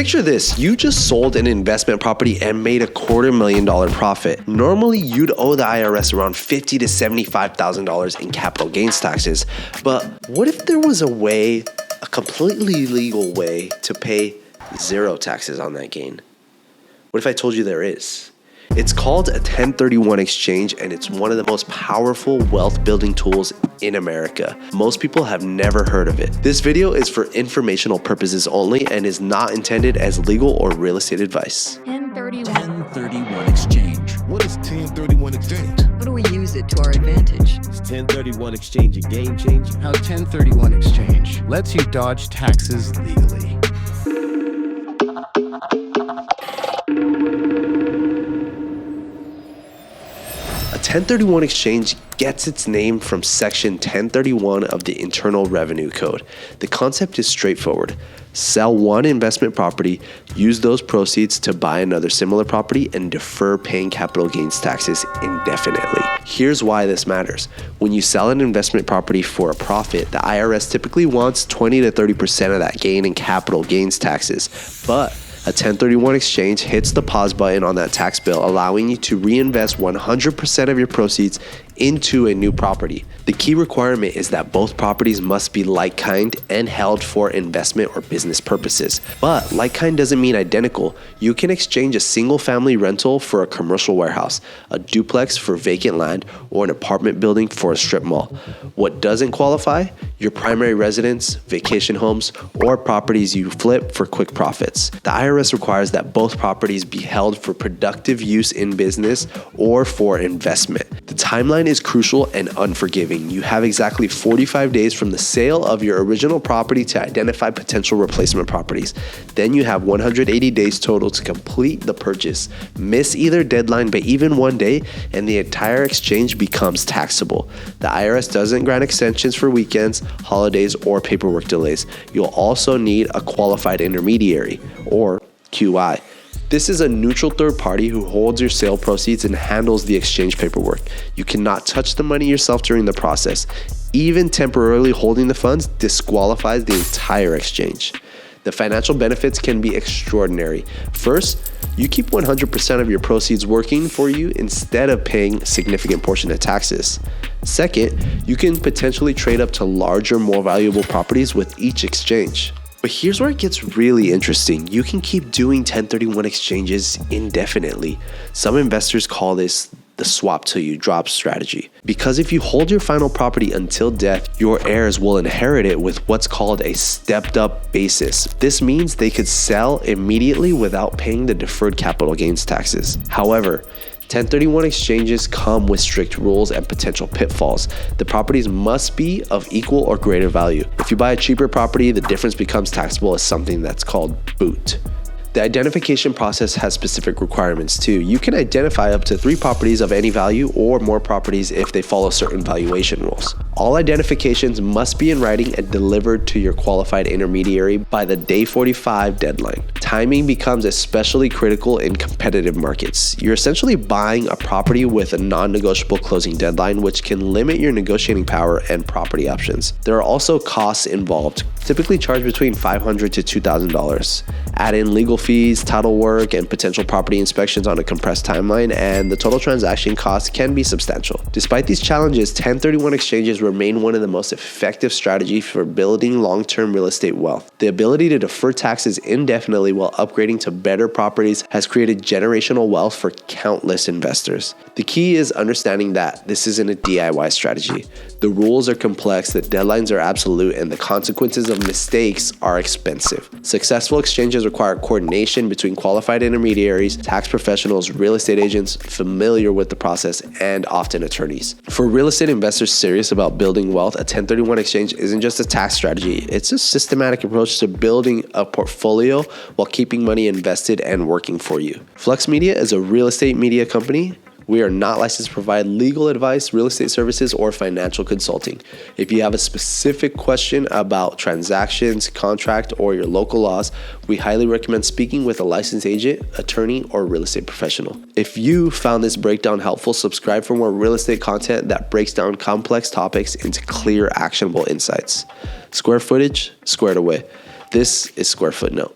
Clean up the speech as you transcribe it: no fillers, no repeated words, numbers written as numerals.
Picture this, you just sold an investment property and made $250,000 profit. Normally, you'd owe the IRS around $50,000 to $75,000 in capital gains taxes. But what if there was a completely legal way to pay zero taxes on that gain? What if I told you there is? It's called a 1031 exchange, and it's one of the most powerful wealth building tools in America. Most people have never heard of it. This video is for informational purposes only and is not intended as legal or real estate advice. 1031 exchange. What is 1031 exchange? How do we use it to our advantage? Is 1031 exchange a game changer? How 1031 exchange lets you dodge taxes legally. A 1031 exchange gets its name from Section 1031 of the Internal Revenue Code. The concept is straightforward. Sell one investment property, use those proceeds to buy another similar property, and defer paying capital gains taxes indefinitely. Here's why this matters. When you sell an investment property for a profit, the IRS typically wants 20 to 30% of that gain in capital gains taxes. But a 1031 exchange hits the pause button on that tax bill, allowing you to reinvest 100% of your proceeds into a new property. The key requirement is that both properties must be like-kind and held for investment or business purposes. But like-kind doesn't mean identical. You can exchange a single-family rental for a commercial warehouse, a duplex for vacant land, or an apartment building for a strip mall. What doesn't qualify? Your primary residence, vacation homes, or properties you flip for quick profits. The IRS requires that both properties be held for productive use in business or for investment. The timeline is crucial and unforgiving. You have exactly 45 days from the sale of your original property to identify potential replacement properties. Then you have 180 days total to complete the purchase. Miss either deadline by even one day, and the entire exchange becomes taxable. The IRS doesn't grant extensions for weekends, holidays, or paperwork delays. You'll also need a qualified intermediary, or QI. This is a neutral third party who holds your sale proceeds and handles the exchange paperwork. You cannot touch the money yourself during the process. Even temporarily holding the funds disqualifies the entire exchange. The financial benefits can be extraordinary. First, you keep 100% of your proceeds working for you instead of paying a significant portion of taxes. Second, you can potentially trade up to larger, more valuable properties with each exchange. But here's where it gets really interesting. You can keep doing 1031 exchanges indefinitely. Some investors call this the swap till you drop strategy. Because if you hold your final property until death, your heirs will inherit it with what's called a stepped up basis. This means they could sell immediately without paying the deferred capital gains taxes. However, 1031 exchanges come with strict rules and potential pitfalls. The properties must be of equal or greater value. If you buy a cheaper property, the difference becomes taxable as something that's called boot. The identification process has specific requirements too. You can identify up to 3 properties of any value or more properties if they follow certain valuation rules. All identifications must be in writing and delivered to your qualified intermediary by the day 45 deadline. Timing becomes especially critical in competitive markets. You're essentially buying a property with a non-negotiable closing deadline, which can limit your negotiating power and property options. There are also costs involved, typically charged between $500 to $2,000. Add in legal fees, title work, and potential property inspections on a compressed timeline, and the total transaction cost can be substantial. Despite these challenges, 1031 exchanges remain one of the most effective strategies for building long-term real estate wealth. The ability to defer taxes indefinitely while upgrading to better properties has created generational wealth for countless investors. The key is understanding that this isn't a DIY strategy. The rules are complex, the deadlines are absolute, and the consequences of mistakes are expensive. Successful exchanges require coordination between qualified intermediaries, tax professionals, real estate agents familiar with the process, and often attorneys. For real estate investors serious about building wealth, a 1031 exchange isn't just a tax strategy. It's a systematic approach to building a portfolio while keeping money invested and working for you. Flux Media is a real estate media company. We are not licensed to provide legal advice, real estate services, or financial consulting. If you have a specific question about transactions, contract, or your local laws, we highly recommend speaking with a licensed agent, attorney, or real estate professional. If you found this breakdown helpful, subscribe for more real estate content that breaks down complex topics into clear, actionable insights. Square footage, squared away. This is Square Footnote.